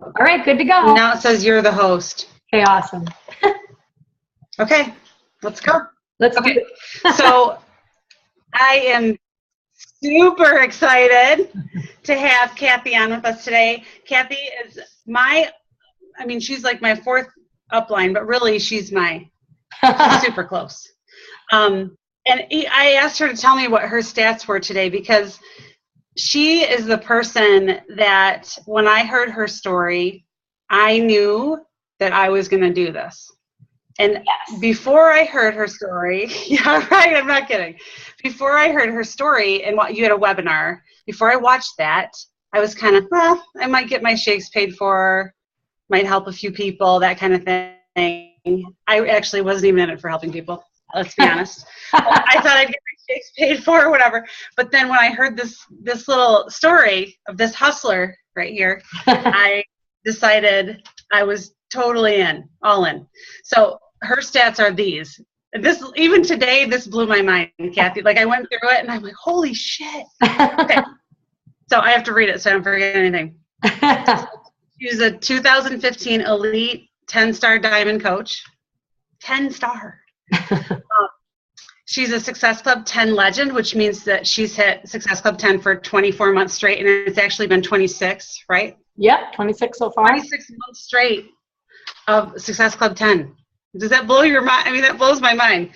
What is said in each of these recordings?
All right, good to go. Now it says you're the host. Okay, awesome. Okay, let's go. Let's do it. So I am super excited to have Kathy on with us today. Kathy is she's like my fourth upline, but really she's super close. And I asked her to tell me what her stats were today because she is the person that when I heard her story, I knew that I was going to do this. And before I heard her story, yeah, right, I'm not kidding. Before I heard her story and you had a webinar, before I watched that, I was kind of, I might get my shakes paid for, might help a few people, that kind of thing. I actually wasn't even in it for helping people, let's be honest. I thought I'd get my shakes paid for or whatever. But then when I heard this little story of this hustler right here, I decided I was totally all in. So her stats are these. Even today, this blew my mind, Kathy. Like I went through it and I'm like, holy shit. Okay. So I have to read it so I don't forget anything. She's a 2015 Elite 10-star Diamond Coach. 10-star. She's a Success Club 10 legend, which means that she's hit Success Club 10 for 24 months straight, and it's actually been 26, right? Yep, 26 so far. 26 months straight of Success Club 10. Does that blow your mind? I mean, that blows my mind.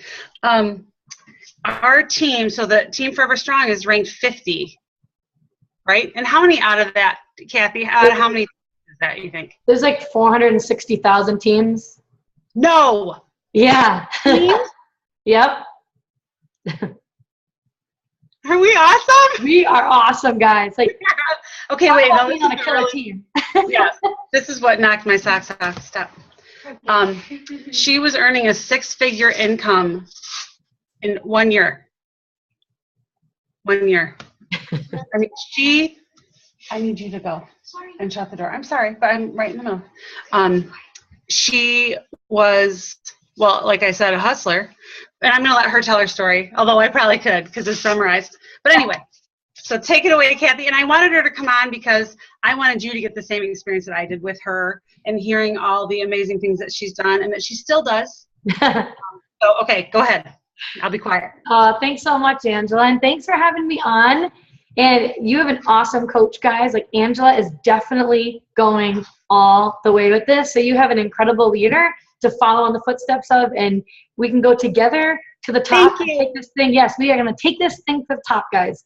Our team, so the Team Forever Strong is ranked 50, right? And how many out of that, Kathy, how many is that, you think? There's like 460,000 teams. No. Yeah. Yep. Are we awesome? We are awesome, guys. Like, okay, wait. No, on a killer team. Yes. This is what knocked my socks off. Stop. She was earning a 6-figure income in 1 year. 1 year. I mean, I need you to go and shut the door. I'm sorry, but I'm right in the middle. She was, well, like I said, a hustler. And I'm going to let her tell her story, although I probably could because it's summarized. But anyway, so take it away, Kathy. And I wanted her to come on because I wanted you to get the same experience that I did with her and hearing all the amazing things that she's done and that she still does. So, okay, go ahead. I'll be quiet. Thanks so much, Angela. And thanks for having me on. And you have an awesome coach, guys. Like Angela is definitely going all the way with this. So you have an incredible leader to follow in the footsteps of, and we can go together to the top and take this thing. Yes, we are going to take this thing to the top, guys.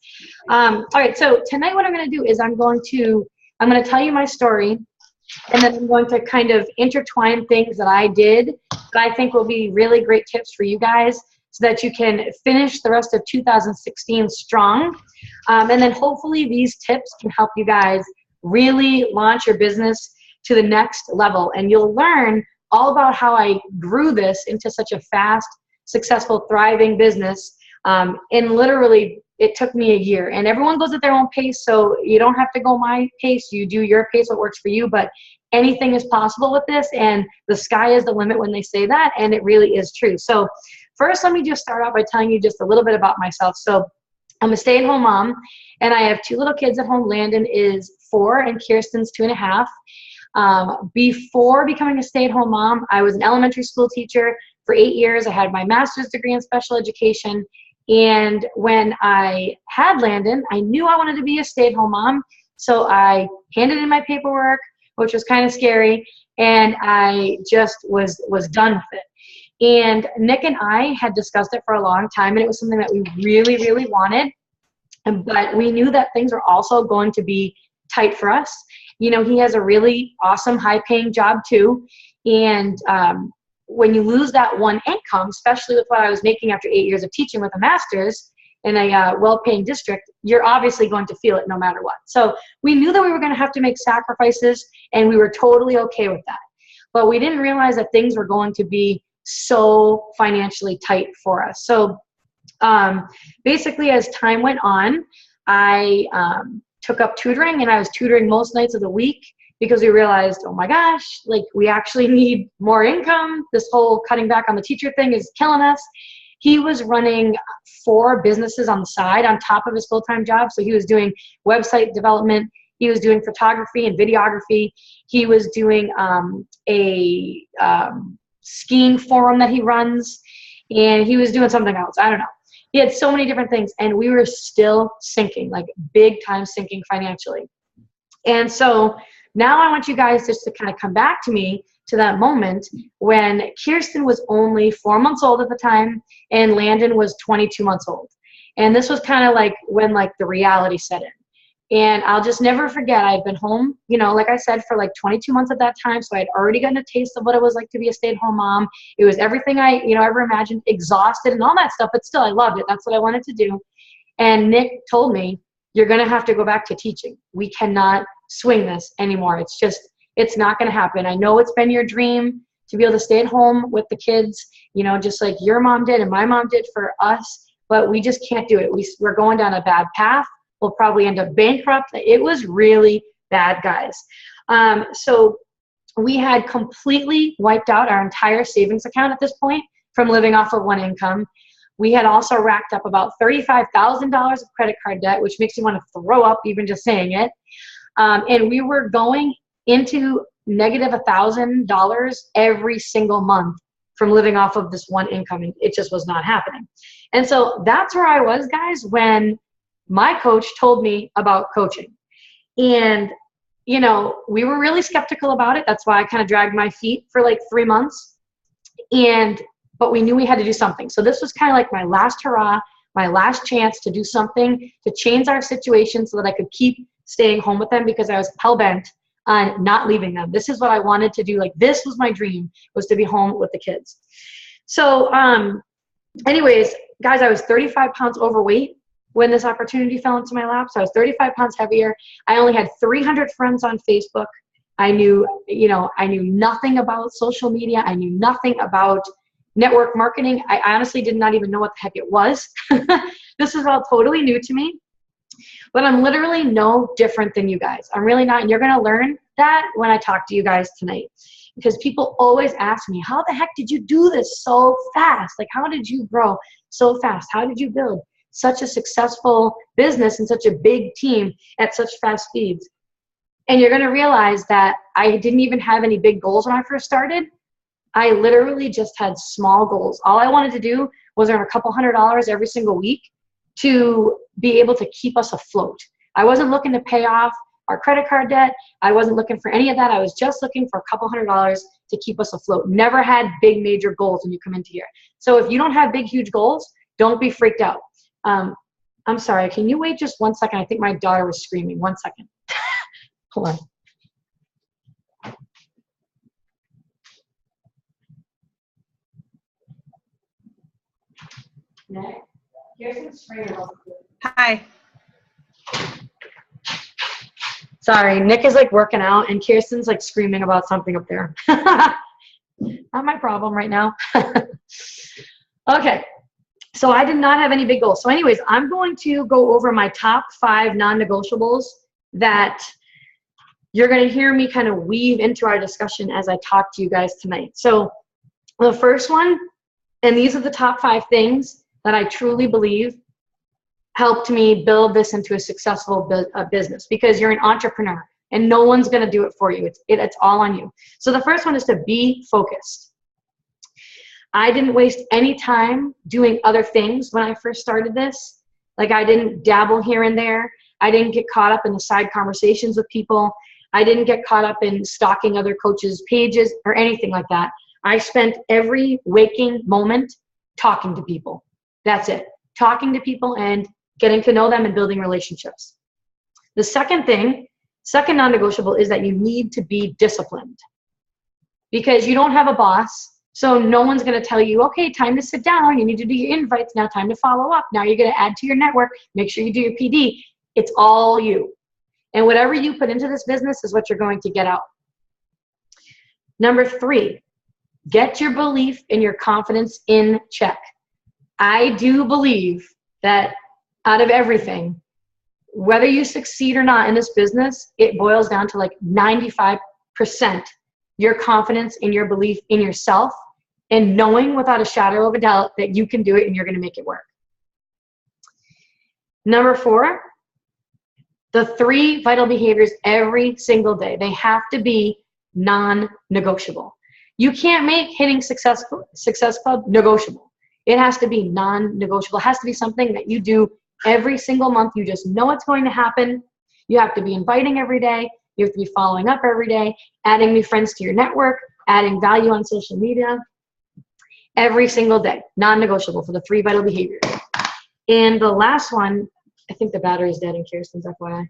All right, so tonight what I'm going to do is I'm going to tell you my story, and then I'm going to kind of intertwine things that I did that I think will be really great tips for you guys so that you can finish the rest of 2016 strong. And then hopefully these tips can help you guys really launch your business to the next level, and you'll learn all about how I grew this into such a fast, successful, thriving business. And literally, it took me a year. And everyone goes at their own pace, so you don't have to go my pace. You do your pace, what works for you. But anything is possible with this, and the sky is the limit when they say that, and it really is true. So first, let me just start off by telling you just a little bit about myself. So I'm a stay-at-home mom, and I have 2 little kids at home. Landon is 4, and Kirsten's 2.5. Before becoming a stay-at-home mom, I was an elementary school teacher for 8 years. I had my master's degree in special education. And when I had Landon, I knew I wanted to be a stay-at-home mom. So I handed in my paperwork, which was kind of scary, and I just was done with it. And Nick and I had discussed it for a long time, and it was something that we really, really wanted. But we knew that things were also going to be tight for us. You know, he has a really awesome, high-paying job too. And when you lose that one income, especially with what I was making after 8 years of teaching with a master's in a well-paying district, you're obviously going to feel it no matter what. So we knew that we were going to have to make sacrifices, and we were totally okay with that. But we didn't realize that things were going to be so financially tight for us. So basically, as time went on, I took up tutoring, and I was tutoring most nights of the week because we realized, oh my gosh, like we actually need more income. This whole cutting back on the teacher thing is killing us. He was running 4 businesses on the side on top of his full-time job. So he was doing website development He was doing photography and videography. He was doing a skiing forum that he runs, and he was doing something else. I don't know. He had so many different things, and we were still sinking, like big time sinking financially. And so now I want you guys just to kind of come back to me to that moment when Kirsten was only 4 months old at the time and Landon was 22 months old. And this was kind of like when like the reality set in. And I'll just never forget, I'd been home, you know, like I said, for like 22 months at that time. So I'd already gotten a taste of what it was like to be a stay-at-home mom. It was everything I, ever imagined, exhausted and all that stuff, but still I loved it. That's what I wanted to do. And Nick told me, you're going to have to go back to teaching. We cannot swing this anymore. It's not going to happen. I know it's been your dream to be able to stay at home with the kids, just like your mom did and my mom did for us, but we just can't do it. We're going down a bad path. We'll probably end up bankrupt. It was really bad, guys. So we had completely wiped out our entire savings account at this point from living off of one income. We had also racked up about $35,000 of credit card debt, which makes you want to throw up even just saying it. And we were going into negative $1,000 every single month from living off of this one income. And it just was not happening. And so that's where I was, guys, when my coach told me about coaching. And, we were really skeptical about it. That's why I kind of dragged my feet for like 3 months. But we knew we had to do something. So this was kind of like my last hurrah, my last chance to do something to change our situation so that I could keep staying home with them, because I was hell-bent on not leaving them. This is what I wanted to do. Like, this was my dream, was to be home with the kids. So anyways, guys, I was 35 pounds overweight when this opportunity fell into my lap. So I was 35 pounds heavier. I only had 300 friends on Facebook. I knew nothing about social media. I knew nothing about network marketing. I honestly did not even know what the heck it was. This is all totally new to me. But I'm literally no different than you guys. I'm really not. And you're going to learn that when I talk to you guys tonight. Because people always ask me, how the heck did you do this so fast? Like, how did you grow so fast? How did you build such a successful business and such a big team at such fast speeds? And you're going to realize that I didn't even have any big goals when I first started. I literally just had small goals. All I wanted to do was earn a couple $100 every single week to be able to keep us afloat. I wasn't looking to pay off our credit card debt. I wasn't looking for any of that. I was just looking for a couple $100 to keep us afloat. Never had big major goals when you come into here. So if you don't have big, huge goals, don't be freaked out. I'm sorry, can you wait just 1 second? I think my daughter was screaming. 1 second. Hold on. Nick, here's some screaming. Hi. Sorry, Nick is like working out and Kirsten's like screaming about something up there. Not my problem right now. Okay, so I did not have any big goals. So anyways, I'm going to go over my top 5 non-negotiables that you're going to hear me kind of weave into our discussion as I talk to you guys tonight. So the first one, and these are the top 5 things that I truly believe helped me build this into a successful business, because you're an entrepreneur and no one's going to do it for you. It's all on you. So the first one is to be focused. I didn't waste any time doing other things when I first started this. Like, I didn't dabble here and there. I didn't get caught up in the side conversations with people. I didn't get caught up in stalking other coaches' pages or anything like that. I spent every waking moment talking to people. That's it. Talking to people and getting to know them and building relationships. The second non-negotiable is that you need to be disciplined, because you don't have a boss. So no one's going to tell you, okay, time to sit down. You need to do your invites. Now time to follow up. Now you're going to add to your network. Make sure you do your PD. It's all you. And whatever you put into this business is what you're going to get out. Number 3, get your belief and your confidence in check. I do believe that out of everything, whether you succeed or not in this business, it boils down to like 95% your confidence and your belief in yourself, and knowing without a shadow of a doubt that you can do it and you're going to make it work. Number 4, The 3 vital behaviors every single day. They have to be non-negotiable. You can't make hitting Success Club negotiable. It has to be non-negotiable. It has to be something that you do every single month. You just know it's going to happen. You have to be inviting every day. You have to be following up every day, adding new friends to your network, adding value on social media every single day. Non-negotiable for the 3 vital behaviors. And the last one, I think the battery's dead in Kirsten's FYI.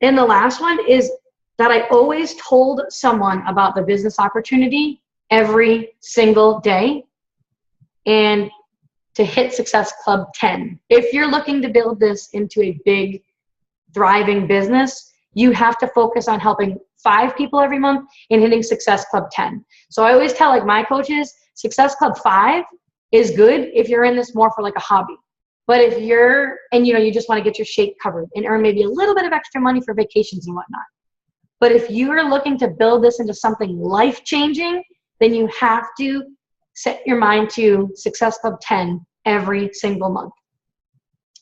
And the last one is that I always told someone about the business opportunity every single day and to hit Success Club 10. If you're looking to build this into a big, thriving business, you have to focus on helping 5 people every month and hitting Success Club 10. So I always tell like my coaches, Success Club 5 is good if you're in this more for like a hobby. But if you're, and you just want to get your shake covered and earn maybe a little bit of extra money for vacations and whatnot. But if you are looking to build this into something life-changing, then you have to set your mind to Success Club 10 every single month.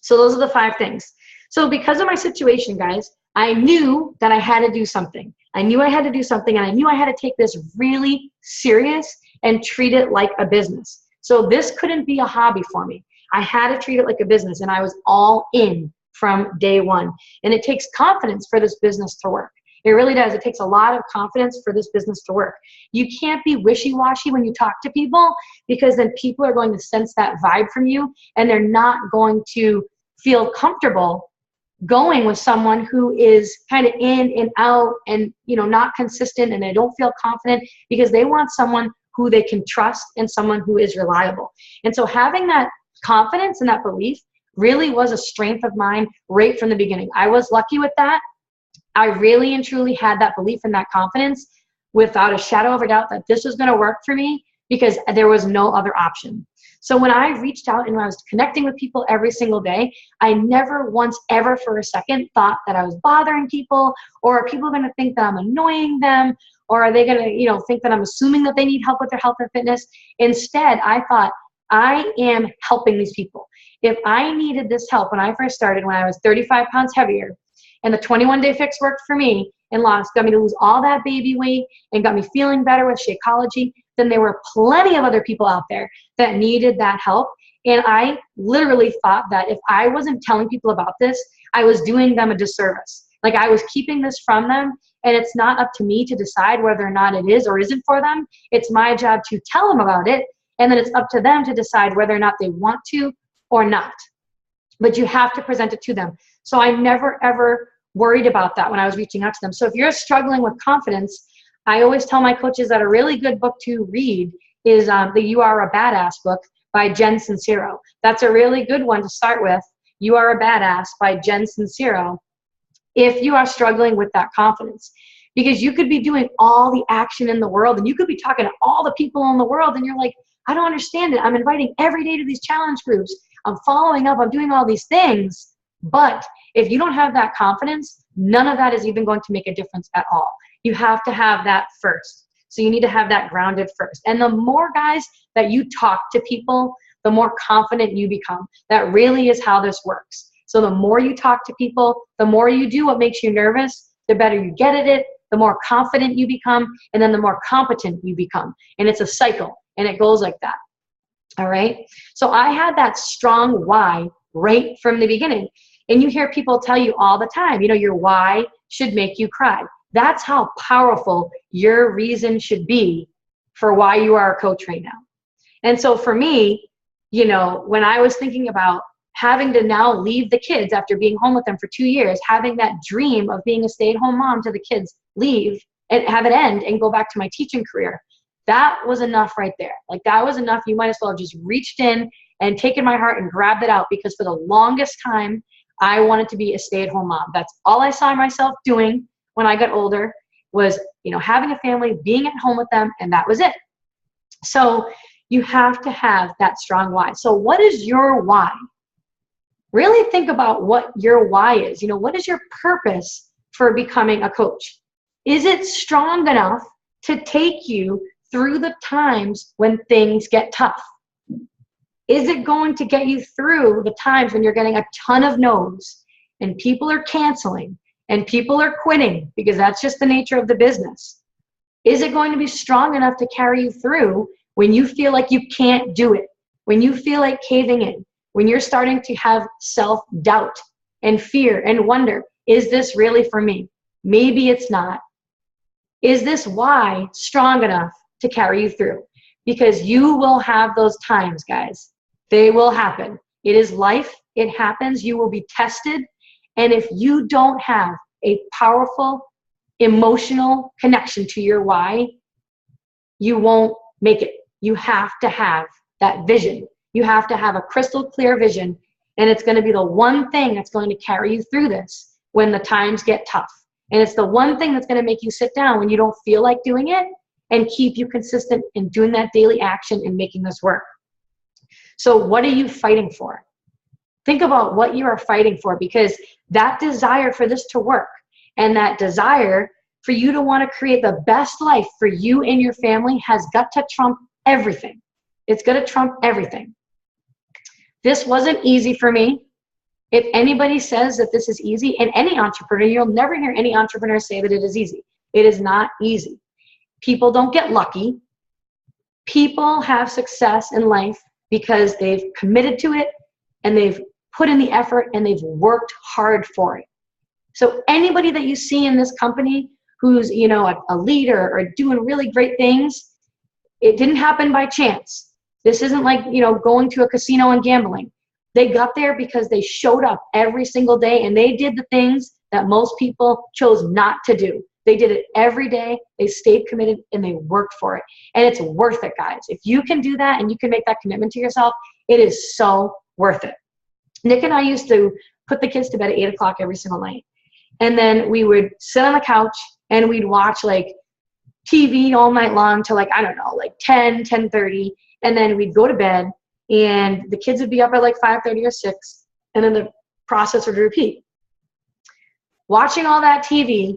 So those are the 5 things. So because of my situation, guys, I knew that I had to do something. I knew I had to do something, and I knew I had to take this really serious and treat it like a business. So this couldn't be a hobby for me. I had to treat it like a business, and I was all in from day one. And it takes confidence for this business to work. It really does. It takes a lot of confidence for this business to work. You can't be wishy-washy when you talk to people, because then people are going to sense that vibe from you, and they're not going to feel comfortable going with someone who is kind of in and out and not consistent, and they don't feel confident, because they want someone who they can trust and someone who is reliable. And so having that confidence and that belief really was a strength of mine right from the beginning. I was lucky with that. I really and truly had that belief and that confidence without a shadow of a doubt that this was going to work for me, because there was no other option. So when I reached out and when I was connecting with people every single day, I never once ever for a second thought that I was bothering people, or are people going to think that I'm annoying them, or are they going to think that I'm assuming that they need help with their health and fitness. Instead, I thought, I am helping these people. If I needed this help when I first started, when I was 35 pounds heavier, and the 21-day fix worked for me and got me to lose all that baby weight and got me feeling better with Shakeology, then there were plenty of other people out there that needed that help. And I literally thought that if I wasn't telling people about this, I was doing them a disservice. Like I was keeping this from them, and it's not up to me to decide whether or not it is or isn't for them. It's my job to tell them about it, and then it's up to them to decide whether or not they want to or not. But you have to present it to them. So I never, ever worried about that when I was reaching out to them. So if you're struggling with confidence, I always tell my coaches that a really good book to read is the You Are a Badass book by Jen Sincero. That's a really good one to start with. You Are a Badass by Jen Sincero, if you are struggling with that confidence. Because you could be doing all the action in the world, and you could be talking to all the people in the world, and you're like, I don't understand it. I'm inviting every day to these challenge groups. I'm following up. I'm doing all these things. But if you don't have that confidence, none of that is even going to make a difference at all. You have to have that first. So you need to have that grounded first. And the more, guys, that you talk to people, the more confident you become. That really is how this works. So the more you talk to people, the more you do what makes you nervous, the better you get at it, the more confident you become, and then the more competent you become. And it's a cycle, and it goes like that. All right? So I had that strong why right from the beginning. And you hear people tell you all the time, your why should make you cry. That's how powerful your reason should be for why you are a coach right now. And so for me, when I was thinking about having to now leave the kids after being home with them for 2 years, having that dream of being a stay-at-home mom to the kids, leave and have it end and go back to my teaching career, that was enough right there. Like that was enough. You might as well have just reached in and taken my heart and grabbed it out, because for the longest time, I wanted to be a stay-at-home mom. That's all I saw myself doing when I got older was, having a family, being at home with them, and that was it. So you have to have that strong why. So what is your why? Really think about what your why is. What is your purpose for becoming a coach? Is it strong enough to take you through the times when things get tough? Is it going to get you through the times when you're getting a ton of no's and people are canceling and people are quitting, because that's just the nature of the business, is it going to be strong enough to carry you through when you feel like you can't do it, when you feel like caving in, when you're starting to have self-doubt and fear and wonder, is this really for me? Maybe it's not. Is this why strong enough to carry you through? Because you will have those times, guys. They will happen. It is life. It happens. You will be tested. And if you don't have a powerful emotional connection to your why, you won't make it. You have to have that vision. You have to have a crystal clear vision, and it's going to be the one thing that's going to carry you through this when the times get tough. And it's the one thing that's going to make you sit down when you don't feel like doing it and keep you consistent in doing that daily action and making this work. So what are you fighting for? Think about what you are fighting for, because that desire for this to work and that desire for you to want to create the best life for you and your family has got to trump everything. It's going to trump everything. This wasn't easy for me. If anybody says that this is easy, and any entrepreneur, you'll never hear any entrepreneur say that it is easy. It is not easy. People don't get lucky. People have success in life because they've committed to it and they've put in the effort and they've worked hard for it. So anybody that you see in this company who's, you know, a leader or doing really great things, it didn't happen by chance. This isn't like, you know, going to a casino and gambling. They got there because they showed up every single day and they did the things that most people chose not to do. They did it every day. They stayed committed and they worked for it. And it's worth it, guys. If you can do that and you can make that commitment to yourself, it is so worth it. Nick and I used to put the kids to bed at 8 o'clock every single night. And then we would sit on the couch and we'd watch like TV all night long till like, I don't know, like 10, 10:30. And then we'd go to bed and the kids would be up at like 5:30 or 6. And then the process would repeat. Watching all that TV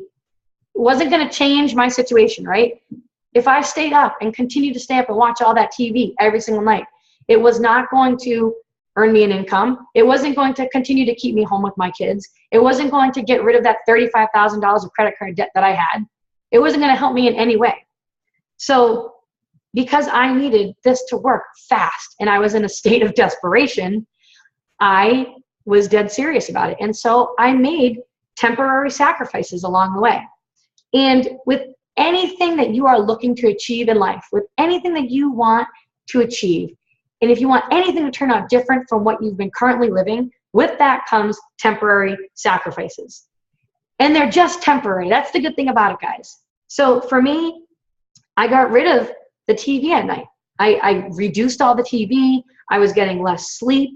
wasn't going to change my situation, right? If I stayed up and continued to stay up and watch all that TV every single night, it was not going to earn me an income. It wasn't going to continue to keep me home with my kids. It wasn't going to get rid of that $35,000 of credit card debt that I had. It wasn't going to help me in any way. So because I needed this to work fast and I was in a state of desperation, I was dead serious about it. And so I made temporary sacrifices along the way. And with anything that you are looking to achieve in life, with anything that you want to achieve, and if you want anything to turn out different from what you've been currently living, with that comes temporary sacrifices. And they're just temporary. That's the good thing about it, guys. So for me, I got rid of the TV at night. I reduced all the TV. I was getting less sleep.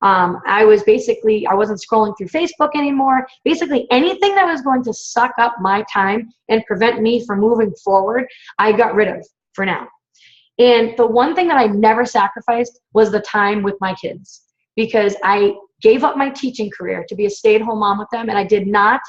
I wasn't scrolling through Facebook anymore. Basically anything that was going to suck up my time and prevent me from moving forward, I got rid of for now. And the one thing that I never sacrificed was the time with my kids, because I gave up my teaching career to be a stay-at-home mom with them, and I did not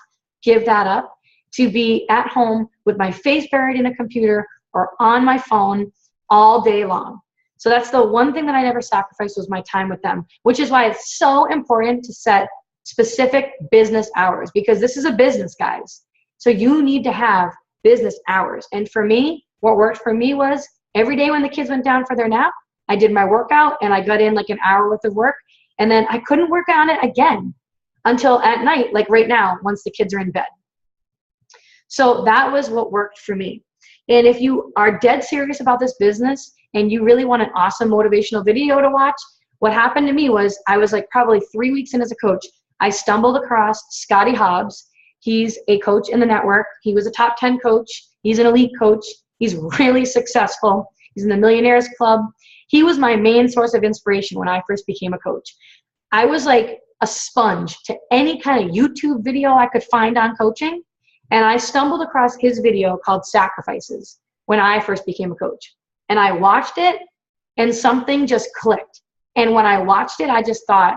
give that up to be at home with my face buried in a computer or on my phone all day long. So that's the one thing that I never sacrificed, was my time with them, which is why it's so important to set specific business hours, because this is a business, guys. So you need to have business hours. And for me, what worked for me was every day when the kids went down for their nap, I did my workout and I got in like an hour worth of work. And then I couldn't work on it again until at night, like right now, once the kids are in bed. So that was what worked for me. And if you are dead serious about this business and you really want an awesome motivational video to watch, what happened to me was I was like probably 3 weeks in as a coach. I stumbled across Scotty Hobbs. He's a coach in the network. He was a top 10 coach. He's an elite coach. He's really successful. He's in the Millionaires Club. He was my main source of inspiration when I first became a coach. I was like a sponge to any kind of YouTube video I could find on coaching. And I stumbled across his video called Sacrifices when I first became a coach. And I watched it and something just clicked. And when I watched it, I just thought,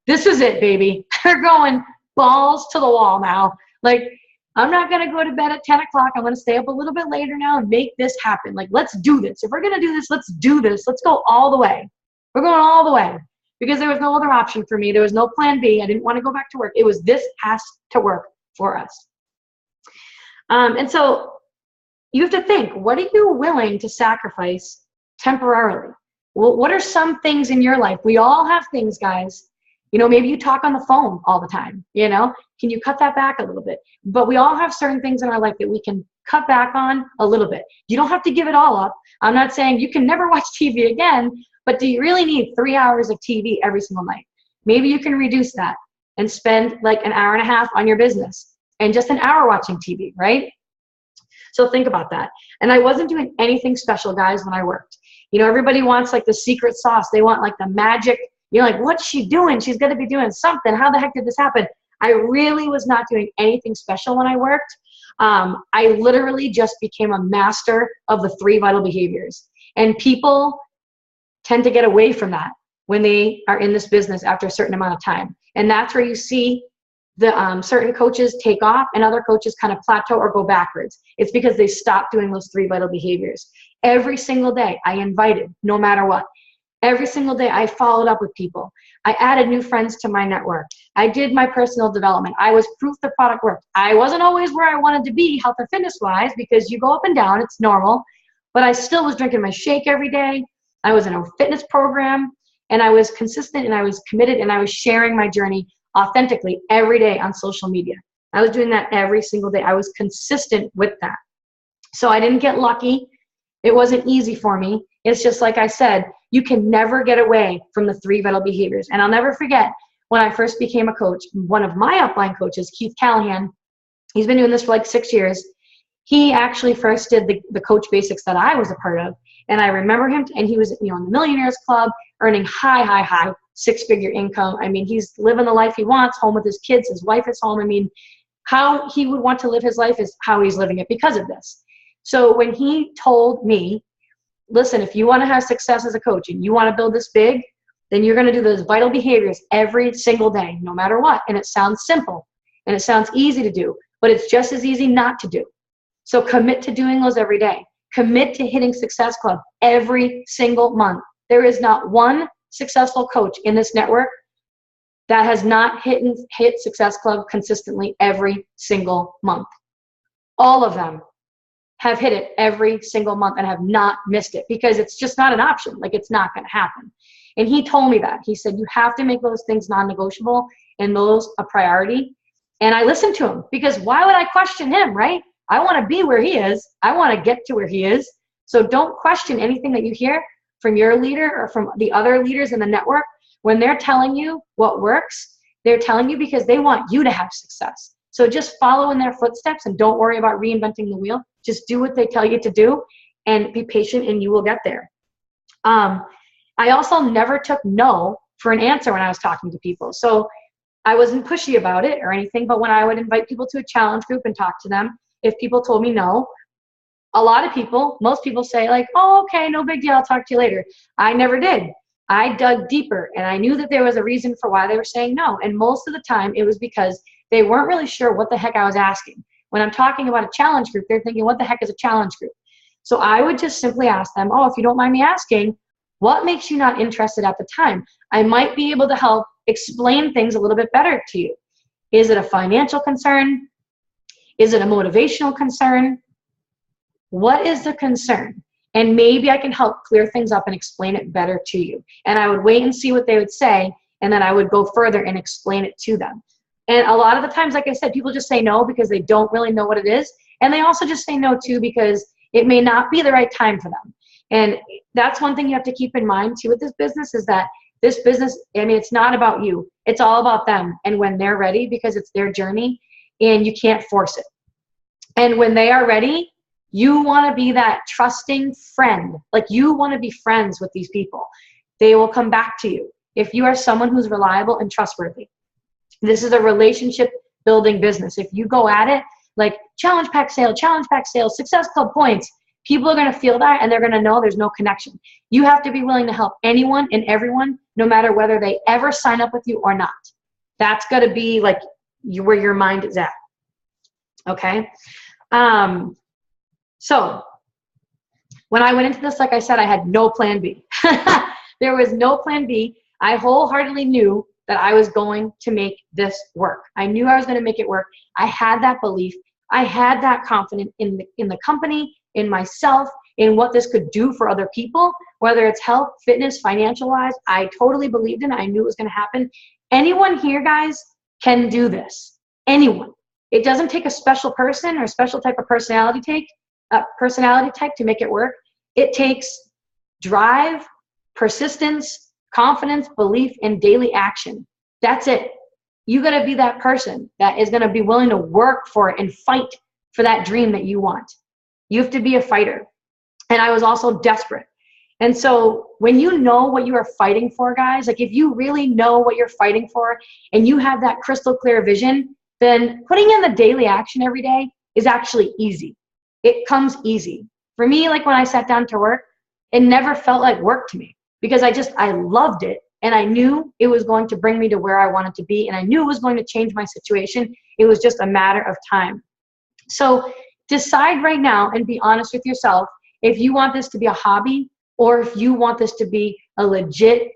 this is it, baby. They're going balls to the wall now. Like, I'm not going to go to bed at 10 o'clock. I'm going to stay up a little bit later now and make this happen. Like, let's do this. If we're going to do this, let's do this. Let's go all the way. We're going all the way. because there was no other option for me. There was no plan B. I didn't want to go back to work. It was, this has to work for us. And so you have to think, what are you willing to sacrifice temporarily? Well, what are some things in your life? We all have things, guys. You know, maybe you talk on the phone all the time, you know, can you cut that back a little bit? But we all have certain things in our life that we can cut back on a little bit. You don't have to give it all up. I'm not saying you can never watch TV again, but do you really need 3 hours of TV every single night? Maybe you can reduce that and spend like an hour and a half on your business and just an hour watching TV, right? So think about that. And I wasn't doing anything special, guys, when I worked. You know, everybody wants like the secret sauce. They want like the magic. You're like, what's she doing? She's going to be doing something. How the heck did this happen? I really was not doing anything special when I worked. I literally just became a master of the 3 vital behaviors. And people tend to get away from that when they are in this business after a certain amount of time. And that's where you see the certain coaches take off and other coaches kind of plateau or go backwards. It's because they stopped doing those 3 vital behaviors. Every single day I invited, no matter what. Every single day I followed up with people. I added new friends to my network. I did my personal development. I was proof the product worked. I wasn't always where I wanted to be health or fitness wise, because you go up and down, it's normal, but I still was drinking my shake every day. I was in a fitness program, and I was consistent, and I was committed, and I was sharing my journey authentically every day on social media. I was doing that every single day. I was consistent with that. So I didn't get lucky. It wasn't easy for me. It's just like I said, you can never get away from the 3 vital behaviors. And I'll never forget when I first became a coach, one of my upline coaches, Keith Callahan, he's been doing this for like 6 years. He actually first did the Coach Basics that I was a part of. And I remember him, and he was, you know, in the Millionaires Club, earning high 6-figure income. I mean, he's living the life he wants, home with his kids, his wife is home. I mean, how he would want to live his life is how he's living it because of this. So when he told me, listen, if you want to have success as a coach and you want to build this big, then you're going to do those vital behaviors every single day, no matter what. And it sounds simple and it sounds easy to do, but it's just as easy not to do. So commit to doing those every day. Commit to hitting Success Club every single month. There is not one successful coach in this network that has not hit Success Club consistently every single month. All of them have hit it every single month and have not missed it, because it's just not an option. Like, it's not going to happen. And he told me that. He said, you have to make those things non-negotiable and those a priority. And I listened to him, because why would I question him, right? I want to be where he is. I want to get to where he is. So don't question anything that you hear from your leader or from the other leaders in the network. When they're telling you what works, they're telling you because they want you to have success. So just follow in their footsteps and don't worry about reinventing the wheel. Just do what they tell you to do and be patient, and you will get there. I also never took no for an answer when I was talking to people. So I wasn't pushy about it or anything, but when I would invite people to a challenge group and talk to them, if people told me no, a lot of people, most people say like, oh, okay, no big deal, I'll talk to you later. I never did. I dug deeper, and I knew that there was a reason for why they were saying no. And most of the time it was because they weren't really sure what the heck I was asking. When I'm talking about a challenge group, they're thinking, what the heck is a challenge group? So I would just simply ask them, oh, if you don't mind me asking, what makes you not interested at the time? I might be able to help explain things a little bit better to you. Is it a financial concern? Is it a motivational concern? What is the concern? And maybe I can help clear things up and explain it better to you. And I would wait and see what they would say, and then I would go further and explain it to them. And a lot of the times, like I said, people just say no because they don't really know what it is. And they also just say no too because it may not be the right time for them. And that's one thing you have to keep in mind too with this business, is that this business, I mean, it's not about you. It's all about them and when they're ready, because it's their journey and you can't force it. And when they are ready, you want to be that trusting friend. Like, you want to be friends with these people. They will come back to you if you are someone who's reliable and trustworthy. This is a relationship building business. If you go at it like challenge pack sale, Success Club points, people are going to feel that and they're going to know there's no connection. You have to be willing to help anyone and everyone, no matter whether they ever sign up with you or not. That's got to be like where your mind is at. Okay. So when I went into this, like I said, I had no plan B. There was no plan B. I wholeheartedly knew that I was going to make this work. I knew I was going to make it work. I had that belief. I had that confidence in the company, in myself, in what this could do for other people, whether it's health, fitness, financial wise. I totally believed in it. I knew it was going to happen. Anyone here, guys, can do this. Anyone. It doesn't take a special person or a special type of personality type to make it work. It takes drive, persistence, confidence, belief, and daily action. That's it. You got to be that person that is going to be willing to work for it and fight for that dream that you want. You have to be a fighter. And I was also desperate. And so when you know what you are fighting for, guys, like if you really know what you're fighting for and you have that crystal clear vision, then putting in the daily action every day is actually easy. It comes easy. For me, like when I sat down to work, it never felt like work to me because I loved it. And I knew it was going to bring me to where I wanted to be. And I knew it was going to change my situation. It was just a matter of time. So decide right now and be honest with yourself if you want this to be a hobby or if you want this to be a legit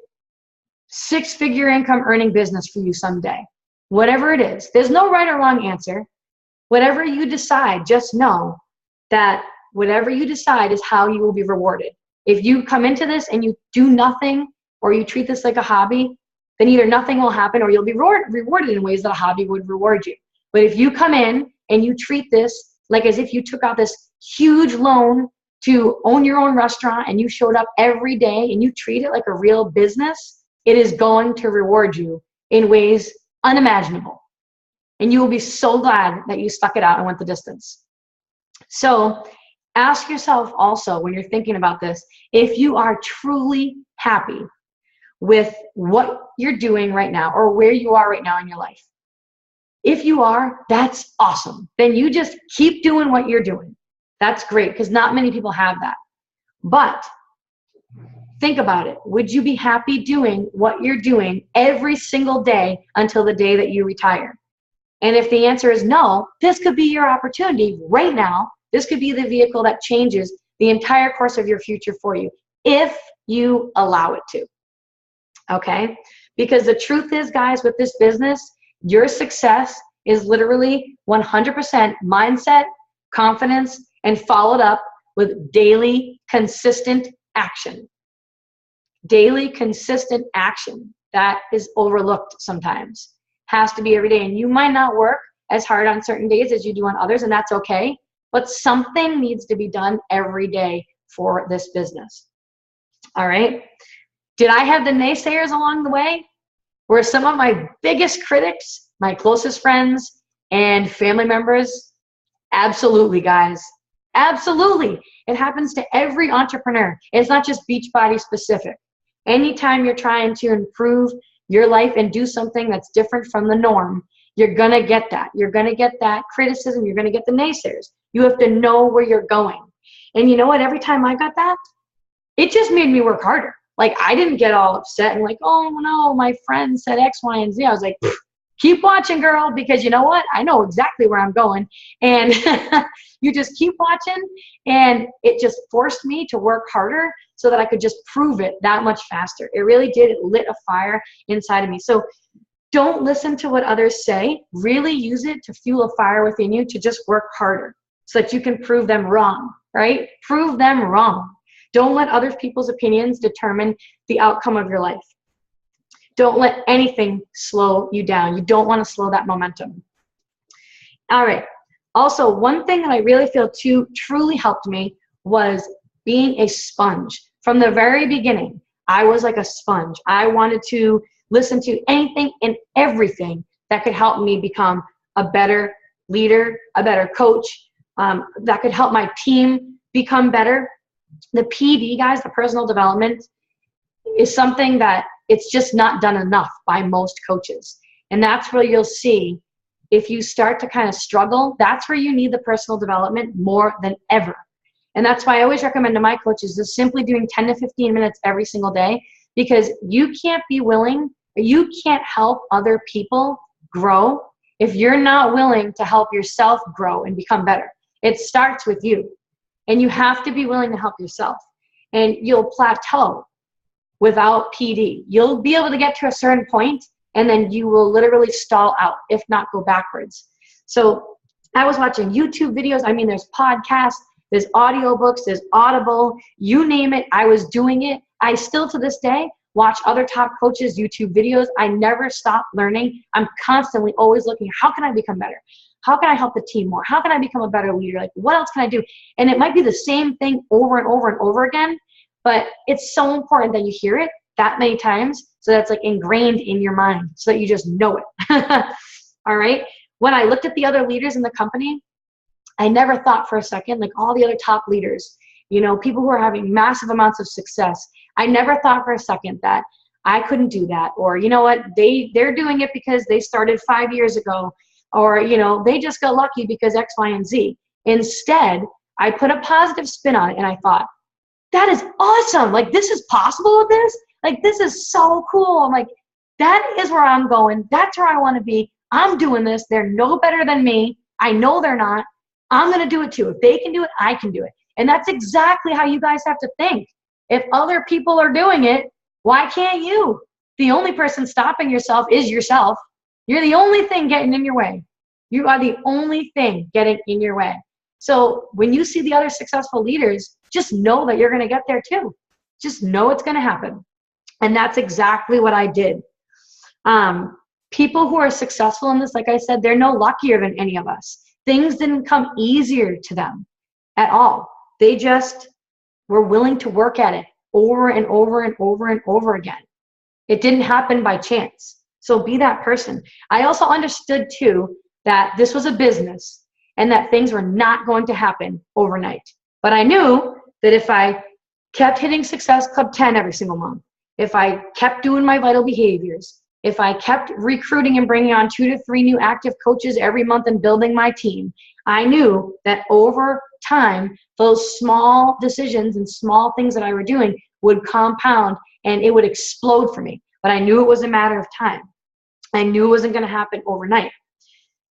6-figure income earning business for you someday. Whatever it is, there's no right or wrong answer. Whatever you decide, just know that whatever you decide is how you will be rewarded. If you come into this and you do nothing or you treat this like a hobby, then either nothing will happen or you'll be rewarded in ways that a hobby would reward you. But if you come in and you treat this like as if you took out this huge loan to own your own restaurant and you showed up every day and you treat it like a real business, it is going to reward you in ways unimaginable. And you will be so glad that you stuck it out and went the distance. So ask yourself also when you're thinking about this, if you are truly happy with what you're doing right now or where you are right now in your life. If you are, that's awesome. Then you just keep doing what you're doing. That's great because not many people have that. But think about it. Would you be happy doing what you're doing every single day until the day that you retire? And if the answer is no, this could be your opportunity right now. This could be the vehicle that changes the entire course of your future for you if you allow it to. Okay? Because the truth is, guys, with this business, your success is literally 100% mindset, confidence, and followed up with daily, consistent action. Daily, consistent action. That is overlooked sometimes. Has to be every day. And you might not work as hard on certain days as you do on others, and that's okay. But something needs to be done every day for this business. All right? Did I have the naysayers along the way? Were some of my biggest critics my closest friends and family members? Absolutely, guys. Absolutely. It happens to every entrepreneur. It's not just Beachbody specific. Anytime you're trying to improve your life and do something that's different from the norm, you're going to get that. You're going to get that criticism. You're going to get the naysayers. You have to know where you're going. And you know what? Every time I got that, it just made me work harder. Like, I didn't get all upset and like, oh no, my friend said X, Y, and Z. I was like, keep watching, girl, because you know what? I know exactly where I'm going. And you just keep watching. And it just forced me to work harder so that I could just prove it that much faster. It really did. It lit a fire inside of me. So don't listen to what others say. Really use it to fuel a fire within you to just work harder so that you can prove them wrong, right? Prove them wrong. Don't let other people's opinions determine the outcome of your life. Don't let anything slow you down. You don't want to slow that momentum. All right. Also, one thing that I really feel truly helped me was being a sponge. From the very beginning, I was like a sponge. I wanted to listen to anything and everything that could help me become a better leader, a better coach, that could help my team become better. The PD, guys, the personal development, is something that it's just not done enough by most coaches. And that's where you'll see if you start to kind of struggle, that's where you need the personal development more than ever. And that's why I always recommend to my coaches just simply doing 10 to 15 minutes every single day, because you can't be willing, you can't help other people grow if you're not willing to help yourself grow and become better. It starts with you. And you have to be willing to help yourself. And you'll plateau. without PD. You'll be able to get to a certain point, and then you will literally stall out, if not go backwards. So I was watching YouTube videos. I mean, there's podcasts, there's audiobooks, there's Audible, you name it. I was doing it. I still to this day watch other top coaches' YouTube videos. I never stop learning. I'm constantly always looking, how can I become better? How can I help the team more? How can I become a better leader? Like, what else can I do? And it might be the same thing over and over and over again, but it's so important that you hear it that many times so that's like ingrained in your mind so that you just know it. All right. When I looked at the other leaders in the company, I never thought for a second, like all the other top leaders, you know, people who are having massive amounts of success, I never thought for a second that I couldn't do that. Or, you know what, they're doing it because they started 5 years ago. Or, you know, they just got lucky because X, Y, and Z. Instead, I put a positive spin on it and I thought, that is awesome. Like, this is possible with this. Like, this is so cool. I'm like, that is where I'm going. That's where I want to be. I'm doing this. They're no better than me. I know they're not. I'm going to do it too. If they can do it, I can do it. And that's exactly how you guys have to think. If other people are doing it, why can't you? The only person stopping yourself is yourself. You're the only thing getting in your way. You are the only thing getting in your way. So when you see the other successful leaders, just know that you're going to get there too. Just know it's going to happen. And that's exactly what I did. People who are successful in this, like I said, they're no luckier than any of us. Things didn't come easier to them at all. They just were willing to work at it over and over and over and over again. It didn't happen by chance. So be that person. I also understood too that this was a business and that things were not going to happen overnight. But I knew that if I kept hitting Success Club 10 every single month, if I kept doing my vital behaviors, if I kept recruiting and bringing on 2 to 3 new active coaches every month and building my team, I knew that over time, those small decisions and small things that I were doing would compound and it would explode for me. But I knew it was a matter of time. I knew it wasn't going to happen overnight.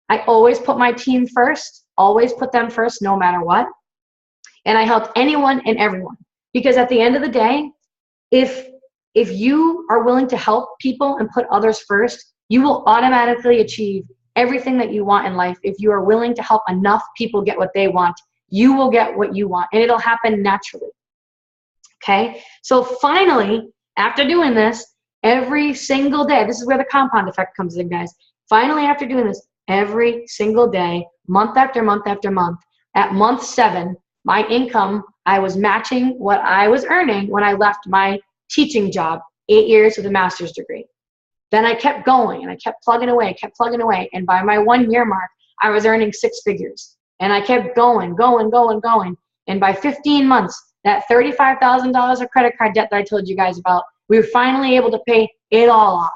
I always put my team first, always put them first no matter what. And I helped anyone and everyone. Because at the end of the day, if you are willing to help people and put others first, you will automatically achieve everything that you want in life. If you are willing to help enough people get what they want, you will get what you want, and it'll happen naturally. Okay? So finally, after doing this, every single day, this is where the compound effect comes in, guys. Finally, after doing this, every single day, month after month after month, at month 7, my income, I was matching what I was earning when I left my teaching job, 8 years with a master's degree. Then I kept going and I kept plugging away. And by my 1 year mark, I was earning 6 figures. And I kept going. And by 15 months, that $35,000 of credit card debt that I told you guys about, we were finally able to pay it all off.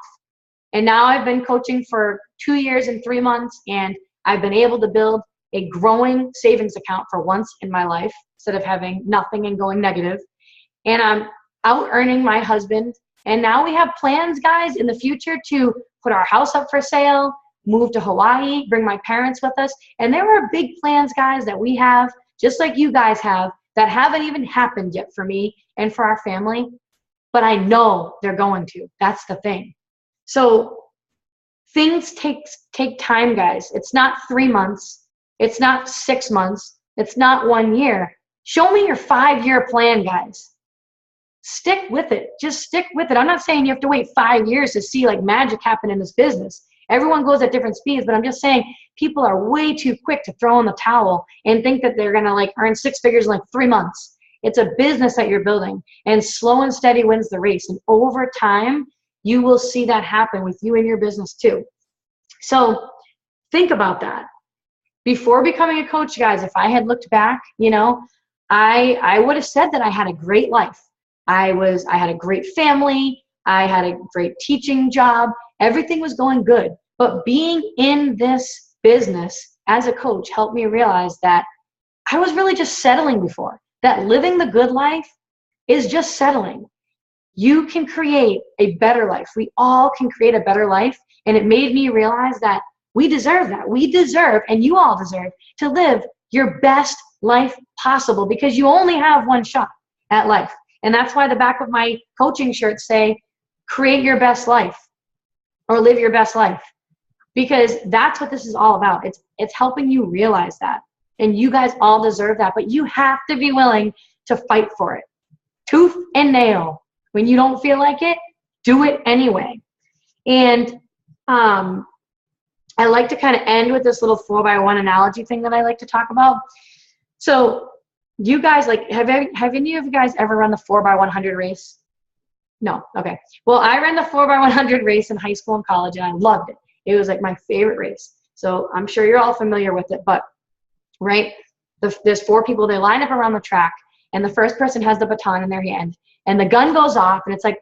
And now I've been coaching for 2 years and 3 months, and I've been able to build a growing savings account for once in my life instead of having nothing and going negative. And I'm out earning my husband. And now we have plans, guys, in the future to put our house up for sale, move to Hawaii, bring my parents with us. And there are big plans, guys, that we have, just like you guys have, that haven't even happened yet for me and for our family. But I know they're going to. That's the thing. So things take time, guys. It's not 3 months. It's not 6 months. It's not 1 year. Show me your 5-year plan, guys. Stick with it. Just stick with it. I'm not saying you have to wait 5 years to see like magic happen in this business. Everyone goes at different speeds, but I'm just saying people are way too quick to throw in the towel and think that they're going to like earn 6 figures in like 3 months. It's a business that you're building, and slow and steady wins the race. And over time, you will see that happen with you and your business too. So think about that. Before becoming a coach, guys, if I had looked back, you know, I would have said that I had a great life. I had a great family. I had a great teaching job. Everything was going good. But being in this business as a coach helped me realize that I was really just settling before. That living the good life is just settling. You can create a better life. We all can create a better life. And it made me realize that we deserve that. We deserve, and you all deserve, to live your best life possible, because you only have one shot at life. And that's why the back of my coaching shirts say, create your best life or live your best life. Because that's what this is all about. It's helping you realize that. And you guys all deserve that. But you have to be willing to fight for it. Tooth and nail. When you don't feel like it, do it anyway. And I like to kind of end with this little 4x1 analogy thing that I like to talk about. So you guys, like, have any of you guys ever run the 4x100 race? No. Okay. Well, I ran the 4x100 race in high school and college, and I loved it. It was like my favorite race. So I'm sure you're all familiar with it, but right, there's 4 people. They line up around the track, and the first person has the baton in their hand, and the gun goes off, and it's like,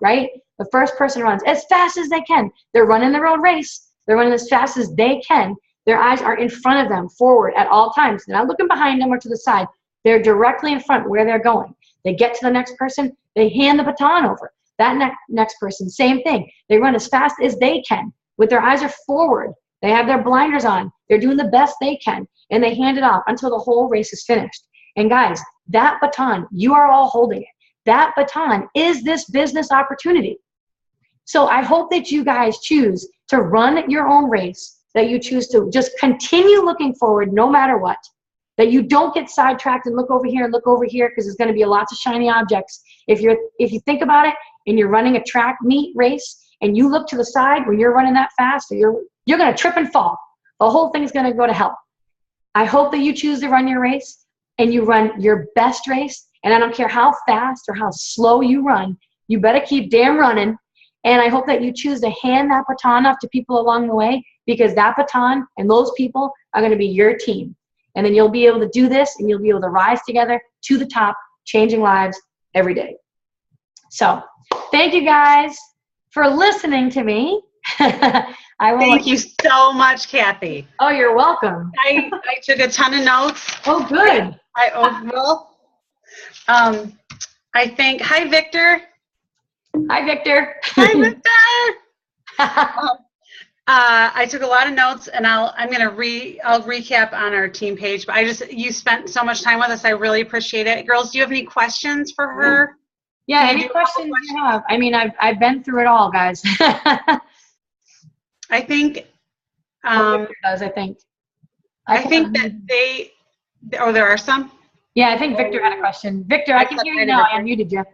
right? The first person runs as fast as they can. They're running their own race. They're running as fast as they can. Their eyes are in front of them, forward at all times. They're not looking behind them or to the side. They're directly in front where they're going. They get to the next person. They hand the baton over. That next person, same thing. They run as fast as they can. With their eyes are forward. They have their blinders on. They're doing the best they can. And they hand it off until the whole race is finished. And guys, that baton, you are all holding it. That baton is this business opportunity. So I hope that you guys choose to run your own race, that you choose to just continue looking forward no matter what, that you don't get sidetracked and look over here and look over here, because there's going to be lots of shiny objects. If you think about it and you're running a track meet race and you look to the side when you're running that fast, or you're going to trip and fall. The whole thing's going to go to hell. I hope that you choose to run your race and you run your best race. And I don't care how fast or how slow you run, you better keep damn running. And I hope that you choose to hand that baton off to people along the way, because that baton and those people are going to be your team. And then you'll be able to do this, and you'll be able to rise together to the top, changing lives every day. So thank you guys for listening to me. Thank you so much, Kathy. Oh, you're welcome. I took a ton of notes. Oh, good. I think, hi, Victor. Hi, Victor. Hi, Victor. I took a lot of notes, and I'll recap on our team page. But you spent so much time with us. I really appreciate it. Girls, do you have any questions for her? Yeah, any questions you have? I mean, I've been through it all, guys. I think. Victor does. I think that there are some. Yeah, I think Victor had a question. Victor, I can hear you now. I unmuted you.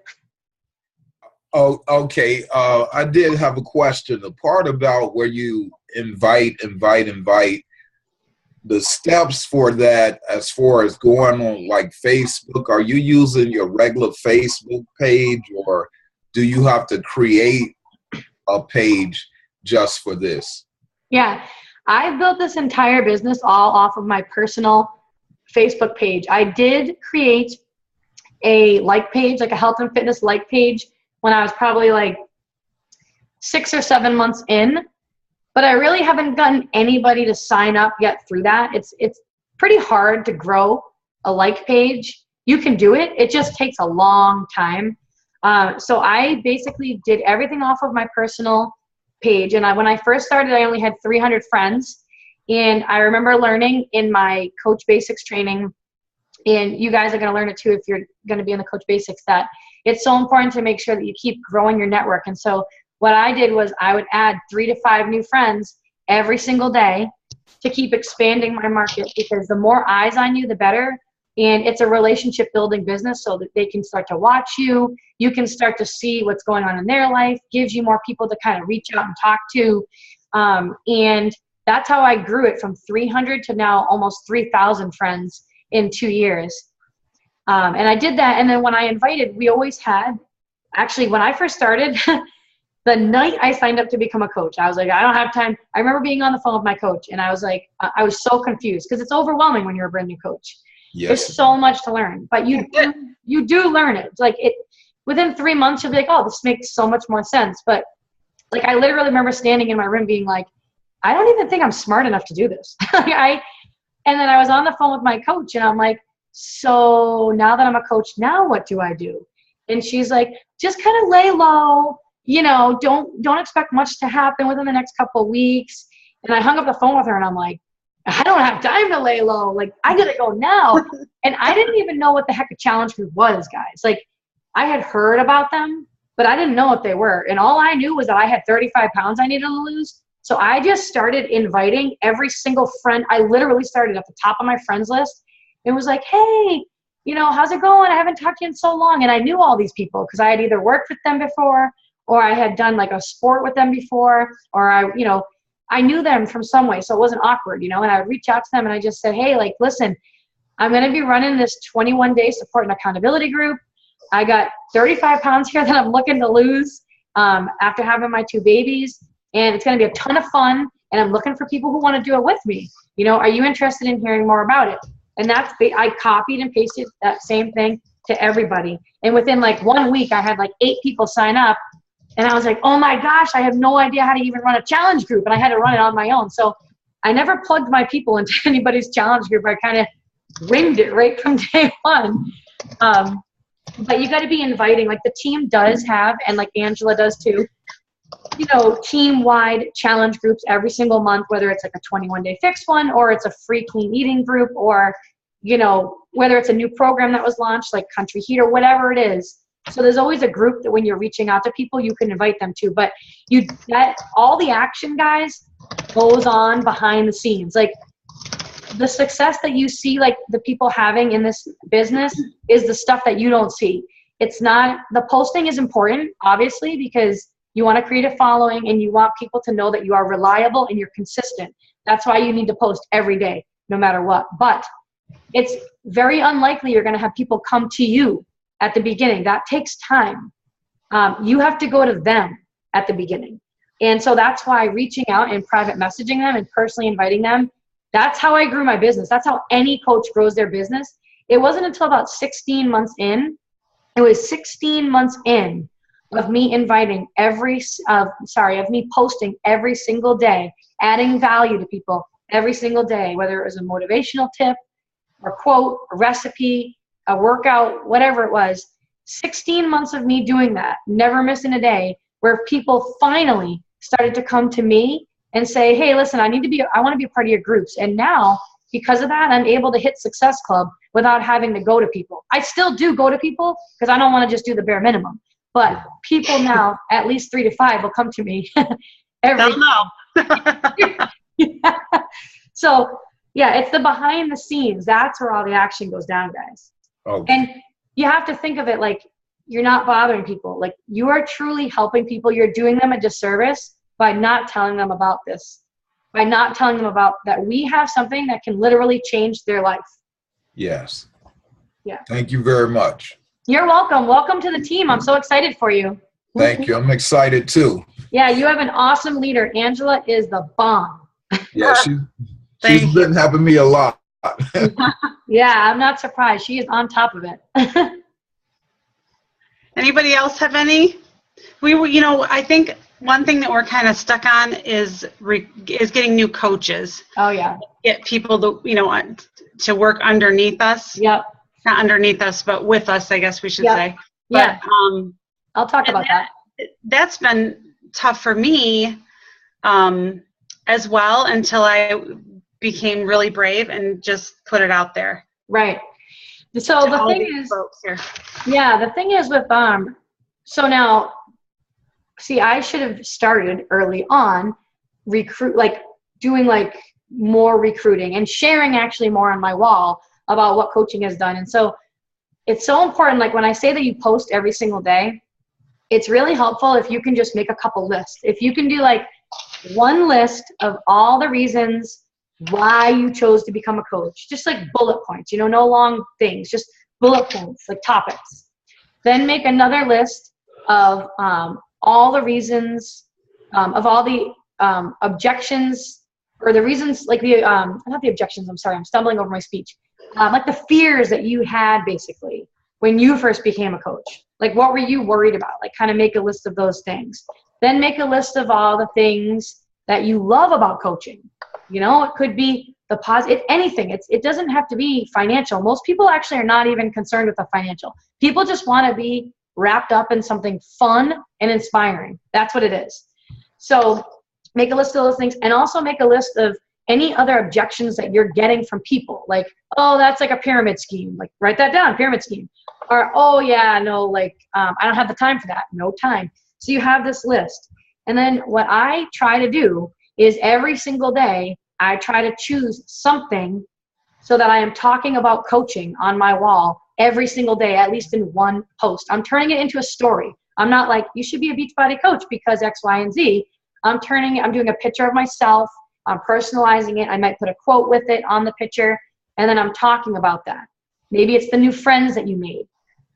Oh, okay. I did have a question. The part about where you invite, the steps for that, as far as going on like Facebook, are you using your regular Facebook page, or do you have to create a page just for this? Yeah, I built this entire business all off of my personal Facebook page. I did create a like page, like a health and fitness like page, when I was probably like 6 or 7 months in, but I really haven't gotten anybody to sign up yet through that. It's pretty hard to grow a like page. You can do it. It just takes a long time. So I basically did everything off of my personal page. And when I first started, I only had 300 friends. And I remember learning in my Coach Basics training, and you guys are going to learn it too if you're going to be in the Coach Basics, that it's so important to make sure that you keep growing your network. And so what I did was I would add 3 to 5 new friends every single day to keep expanding my market, because the more eyes on you, the better. And it's a relationship building business, so that they can start to watch you. You can start to see what's going on in their life, gives you more people to kind of reach out and talk to. And that's how I grew it from 300 to now almost 3,000 friends in 2 years. And I did that. And then when I invited, we always had, actually when I first started, the night I signed up to become a coach, I was like, I don't have time. I remember being on the phone with my coach, and I was like, I was so confused, because it's overwhelming when you're a brand new coach. Yes. There's so much to learn, but you do learn it. It's like within 3 months, you'll be like, oh, this makes so much more sense. But like, I literally remember standing in my room being like, I don't even think I'm smart enough to do this. And then I was on the phone with my coach, and I'm like, so now that I'm a coach, now what do I do? And she's like, just kind of lay low, don't expect much to happen within the next couple of weeks. And I hung up the phone with her, and I'm like, I don't have time to lay low. Like, I gotta go now. And I didn't even know what the heck a challenge group was, guys. Like, I had heard about them, but I didn't know what they were. And all I knew was that I had 35 pounds I needed to lose. So I just started inviting every single friend. I literally started at the top of my friends list. It was like, hey, you know, how's it going? I haven't talked to you in so long. And I knew all these people because I had either worked with them before, or I had done like a sport with them before, or I knew them from some way. So it wasn't awkward, and I would reach out to them and I just said, hey, like, listen, I'm going to be running this 21-day support and accountability group. I got 35 pounds here that I'm looking to lose after having my 2 babies. And it's going to be a ton of fun. And I'm looking for people who want to do it with me. Are you interested in hearing more about it? And I copied and pasted that same thing to everybody. And within like 1 week, I had like 8 people sign up. And I was like, oh my gosh, I have no idea how to even run a challenge group. And I had to run it on my own. So I never plugged my people into anybody's challenge group. I kind of winged it right from day one. But you got to be inviting. Like the team does have, and like Angela does too, team-wide challenge groups every single month, whether it's like a 21-day fix one, or it's a free clean eating group, or, whether it's a new program that was launched, like Country Heat or whatever it is. So there's always a group that when you're reaching out to people, you can invite them to. But all the action, guys, goes on behind the scenes. Like the success that you see, like the people having in this business, is the stuff that you don't see. It's not, the posting is important, obviously, because you want to create a following and you want people to know that you are reliable and you're consistent. That's why you need to post every day, no matter what. But it's very unlikely you're going to have people come to you at the beginning. That takes time. You have to go to them at the beginning. And so that's why reaching out and private messaging them and personally inviting them, that's how I grew my business. That's how any coach grows their business. It wasn't until about 16 months in, it was 16 months in of me inviting of me posting every single day, adding value to people every single day, whether it was a motivational tip, or quote, a recipe, a workout, whatever it was. 16 months of me doing that, never missing a day, where people finally started to come to me and say, hey, listen, I want to be a part of your groups. And now, because of that, I'm able to hit Success Club without having to go to people. I still do go to people because I don't want to just do the bare minimum. But people now, at least 3 to 5, will come to me every. Yeah. So, yeah, it's the behind the scenes. That's where all the action goes down, guys. Okay. And you have to think of it like you're not bothering people. Like you are truly helping people. You're doing them a disservice by not telling them about this, by not telling them about that we have something that can literally change their life. Yes. Yeah. Thank you very much. You're welcome. Welcome to the team. I'm so excited for you. Thank you. I'm excited too. Yeah, you have an awesome leader. Angela is the bomb. Yeah, she's been helping me a lot. Yeah, I'm not surprised. She is on top of it. Anybody else have any? I think one thing that we're kind of stuck on is getting new coaches. Oh yeah. Get people to work underneath us. Yep. Not underneath us, but with us, I guess we should say. Yeah. But, I'll talk about that. That's been tough for me as well, until I became really brave and just put it out there. Right. So the thing is with so now, see, I should have started early on doing more recruiting and sharing actually more on my wall about what coaching has done. And so it's so important. Like when I say that you post every single day, it's really helpful if you can just make a couple lists. If you can do one list of all the reasons why you chose to become a coach, just bullet points, no long things, just bullet points, topics. Then make another list of all the reasons, of all the objections, or the reasons, not the objections, I'm sorry, I'm stumbling over my speech. The fears that you had basically when you first became a coach. What were you worried about? Kind of make a list of those things. Then make a list of all the things that you love about coaching. It could be the positive, anything. It doesn't have to be financial. Most people actually are not even concerned with the financial. People just want to be wrapped up in something fun and inspiring. That's what it is. So make a list of those things, and also make a list of any other objections that you're getting from people. Oh, that's a pyramid scheme. Write that down, pyramid scheme. Or, oh yeah, no, like, I don't have the time for that. No time. So you have this list. And then what I try to do is every single day, I try to choose something so that I am talking about coaching on my wall every single day, at least in one post. I'm turning it into a story. I'm not like, you should be a Beachbody coach because X, Y, and Z. I'm doing a picture of myself. I'm personalizing it. I might put a quote with it on the picture, and then I'm talking about that. Maybe it's the new friends that you made.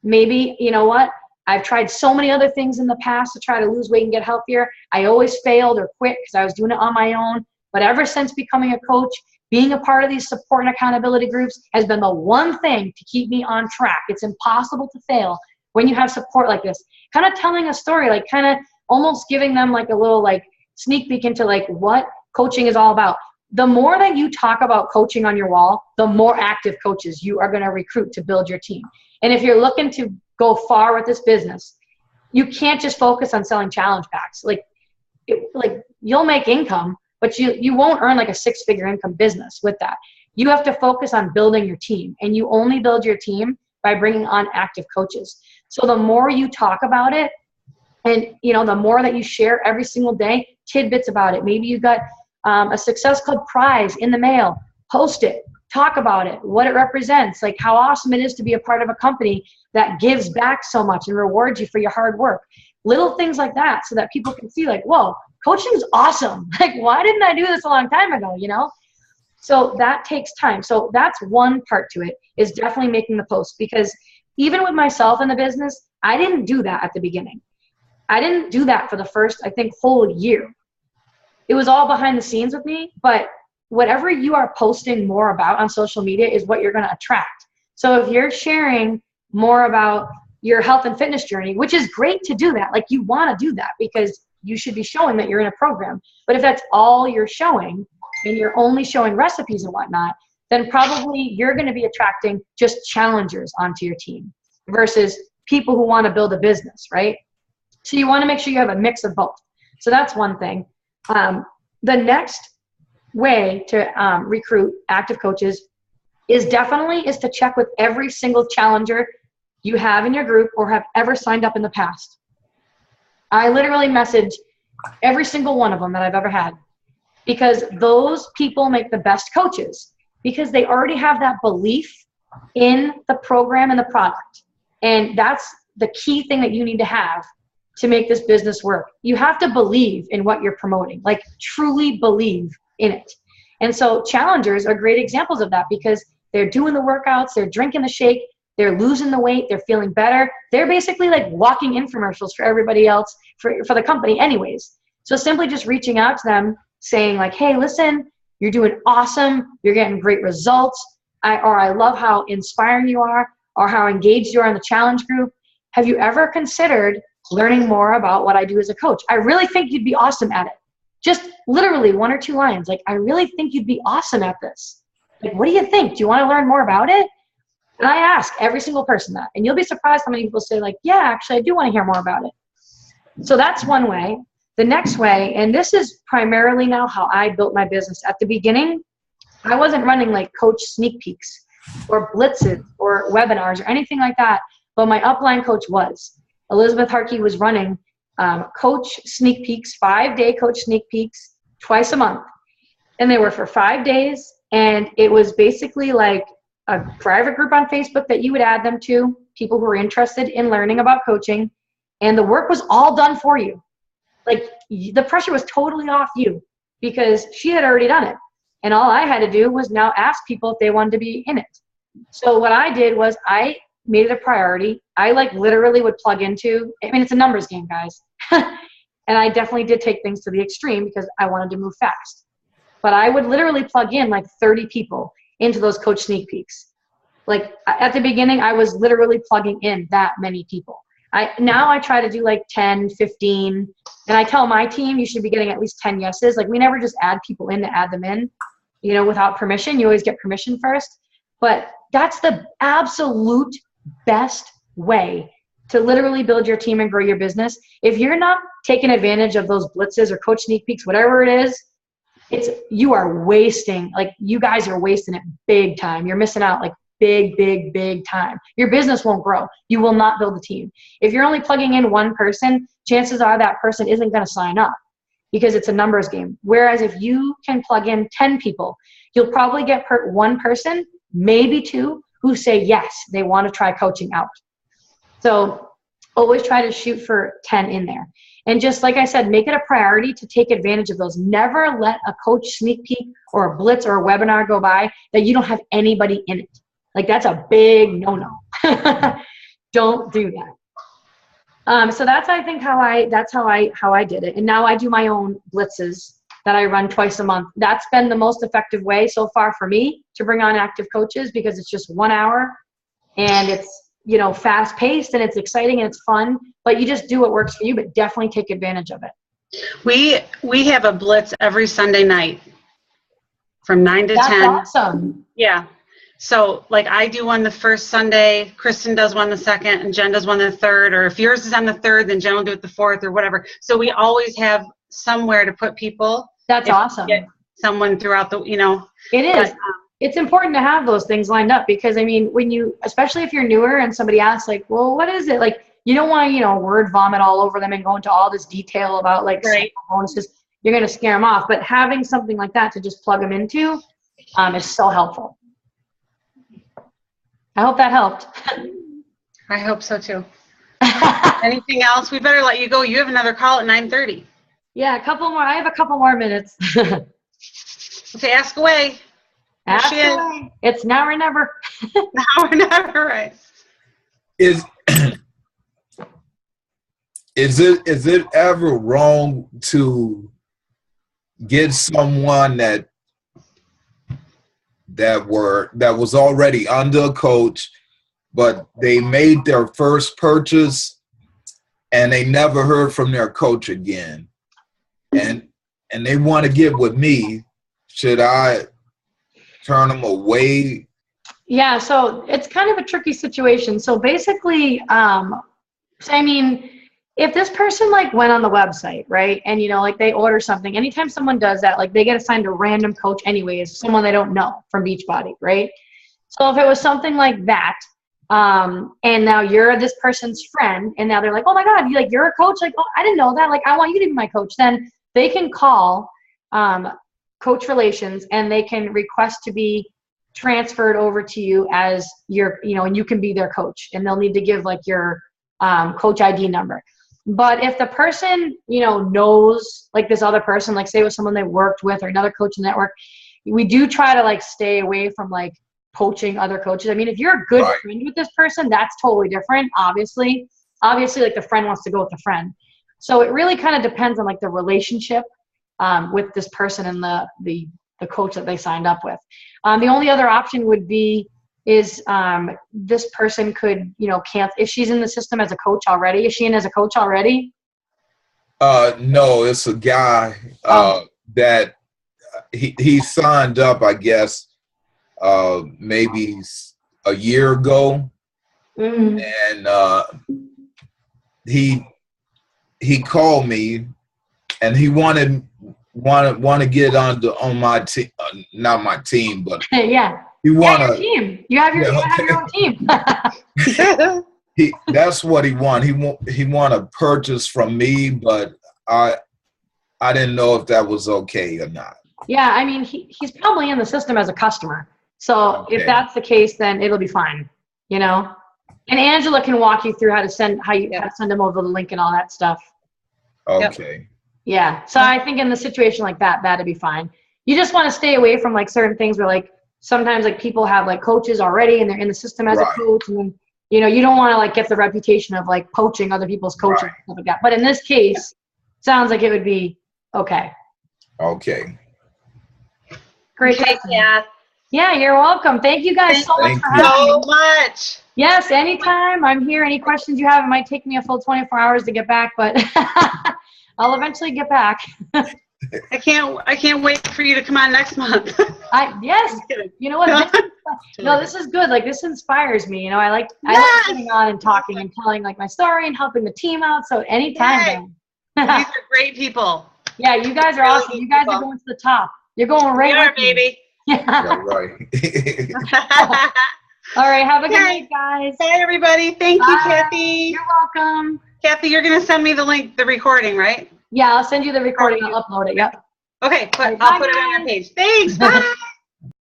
Maybe, you know what? I've tried so many other things in the past to try to lose weight and get healthier. I always failed or quit because I was doing it on my own. But ever since becoming a coach, being a part of these support and accountability groups has been the one thing to keep me on track. It's impossible to fail when you have support like this. Kind of telling a story, like kind of almost giving them like a little like sneak peek into like what coaching is all about. The more that you talk about coaching on your wall, the more active coaches you are going to recruit to build your team. And if you're looking to go far with this business, you can't just focus on selling challenge packs. Like you'll make income, but you won't earn like a 6-figure income business with that. You have to focus on building your team, and you only build your team by bringing on active coaches. So the more you talk about it, and the more that you share every single day, tidbits about it. Maybe you got a Success Club prize in the mail. Post it. Talk about it. What it represents. Like how awesome it is to be a part of a company that gives back so much and rewards you for your hard work. Little things like that, so that people can see like, whoa, coaching's awesome. Like, why didn't I do this a long time ago? So that takes time. So that's one part to it, is definitely making the post, because even with myself in the business, I didn't do that at the beginning. I didn't do that for the first, I think, whole year. It was all behind the scenes with me, but whatever you are posting more about on social media is what you're going to attract. So if you're sharing more about your health and fitness journey, which is great to do that, like you want to do that because you should be showing that you're in a program. But if that's all you're showing and you're only showing recipes and whatnot, then probably you're going to be attracting just challengers onto your team versus people who want to build a business, right? So you want to make sure you have a mix of both. So that's one thing. The next way to recruit active coaches is to check with every single challenger you have in your group or have ever signed up in the past. I literally message every single one of them that I've ever had, because those people make the best coaches, because they already have that belief in the program and the product. And that's the key thing that you need to have to make this business work. You have to believe in what you're promoting, like truly believe in it. And so challengers are great examples of that, because they're doing the workouts, they're drinking the shake, they're losing the weight, they're feeling better. They're basically like walking infomercials for everybody else, for the company anyways. So simply just reaching out to them saying like, hey, listen, you're doing awesome. You're getting great results. I love how inspiring you are, or how engaged you are in the challenge group. Have you ever considered learning more about what I do as a coach? I really think you'd be awesome at it. Just literally 1 or 2 lines. Like, I really think you'd be awesome at this. Like, what do you think? Do you want to learn more about it? And I ask every single person that. And you'll be surprised how many people say like, yeah, actually, I do want to hear more about it. So that's one way. The next way, and this is primarily now how I built my business. At the beginning, I wasn't running like coach sneak peeks or blitzes or webinars or anything like that, but my upline coach was. Elizabeth Harkey was running coach sneak peeks, 5-day coach sneak peeks twice a month. And they were for 5 days. And it was basically like a private group on Facebook that you would add them to, people who were interested in learning about coaching. And the work was all done for you. Like, the pressure was totally off you, because she had already done it. And all I had to do was now ask people if they wanted to be in it. So what I did was I made it a priority. I like literally would plug into, I mean, it's a numbers game, guys. And I definitely did take things to the extreme because I wanted to move fast. But I would literally plug in like 30 people into those coach sneak peeks. Like at the beginning, I was literally plugging in that many people. Now I try to do like 10, 15, and I tell my team you should be getting at least 10 yeses. Like, we never just add people in to add them in, without permission. You always get permission first. But that's the absolute best way to literally build your team and grow your business. If you're not taking advantage of those blitzes or coach sneak peeks, whatever it is, you are wasting, like, you guys are wasting it big time. You're missing out like big, big, big time. Your business won't grow. You will not build a team. If you're only plugging in one person, chances are that person isn't going to sign up because it's a numbers game. Whereas if you can plug in 10 people, you'll probably get one person, maybe two, who say yes, they want to try coaching out. So always try to shoot for 10 in there. And just like I said, make it a priority to take advantage of those. Never let a coach sneak peek or a blitz or a webinar go by that you don't have anybody in it. Like, that's a big no-no. Don't do that. So that's, I think, how I did it. And now I do my own blitzes that I run twice a month. That's been the most effective way so far for me to bring on active coaches, because it's just 1 hour and it's, you know, fast paced and it's exciting and it's fun, but you just do what works for you, but definitely take advantage of it. We have a blitz every Sunday night from 9 to 10. That's awesome. Yeah. So like I do one the first Sunday, Kristen does one the second, and Jen does one the third, or if yours is on the third, then Jen will do it the fourth or whatever. So we always have somewhere to put people. That's awesome. Get someone throughout the, you know. It is. But, it's important to have those things lined up, because I mean, when you, especially if you're newer and somebody asks like, well, what is it? Like, you don't want to, you know, word vomit all over them and go into all this detail about like bonuses. You're going to scare them off. But having something like that to just plug them into is so helpful. I hope that helped. I hope so too. Anything else? We better let you go. You have another call at 9:30. Yeah, a couple more. I have a couple more minutes. Okay, ask away. Ask away. It's now or never. Now or never, right? Is it ever wrong to get someone that was already under a coach, but they made their first purchase and they never heard from their coach again, and they want to get with me? Should I turn them away? Yeah, so it's kind of a tricky situation. So basically, I mean, if this person like went on the website, right, and you know, like they order something, anytime someone does that, like they get assigned a random coach anyways, someone they don't know from Beachbody, right? So if it was something like that, and now you're this person's friend, and now they're like, oh my God, you're a coach? Like, oh, I didn't know that. Like, I want you to be my coach. Then they can call Coach Relations and they can request to be transferred over to you as your, you know, and you can be their coach, and they'll need to give like your coach ID number. But if the person, you know, knows like this other person, like say it was someone they worked with or another coach in the network, we do try to like stay away from like poaching other coaches. I mean, if you're a good friend with this person, that's totally different. Obviously like the friend wants to go with the friend. So it really kind of depends on like the relationship with this person and the coach that they signed up with. The only other option would be is this person could, you know, cancel if she's in the system as a coach already. Is she in as a coach already? No, it's a guy that he signed up, I guess, maybe a year ago, and he called me, and he want to get on my team, not my team, but yeah. You want your team. You have your own team. That's what he want. He want a purchase from me, but I didn't know if that was okay or not. Yeah, I mean he's probably in the system as a customer. So if that's the case, then it'll be fine. You know, and Angela can walk you through how to send them over the link and all that stuff. Okay. Yep. Yeah. So I think in the situation like that, that'd be fine. You just want to stay away from like certain things where like sometimes like people have like coaches already and they're in the system as a coach, and then, you know, you don't want to like get the reputation of like poaching other people's coaches and stuff like that. But in this case, sounds like it would be okay. Okay. Great. Yeah, you're welcome. Thank you guys so much for having me. So much. Yes, anytime. I'm here. Any questions you have, it might take me a full 24 hours to get back, but I'll eventually get back. I can't wait for you to come on next month. Yes. You know what? This is good. Like, this inspires me. You know, I like getting on and talking and telling like my story and helping the team out. So anytime. These are great people. Yeah, you guys are awesome. You guys are going to the top. You're going right. We are, baby. Yeah. Right. All right. Have a good Okay. night, guys. Bye, everybody. Thank you, Kathy. You're welcome. Kathy, you're going to send me the link, the recording, right? Yeah, I'll send you the recording. I'll upload it. Yep. Okay, Bye, I'll put it on our guys. page. Thanks. Bye.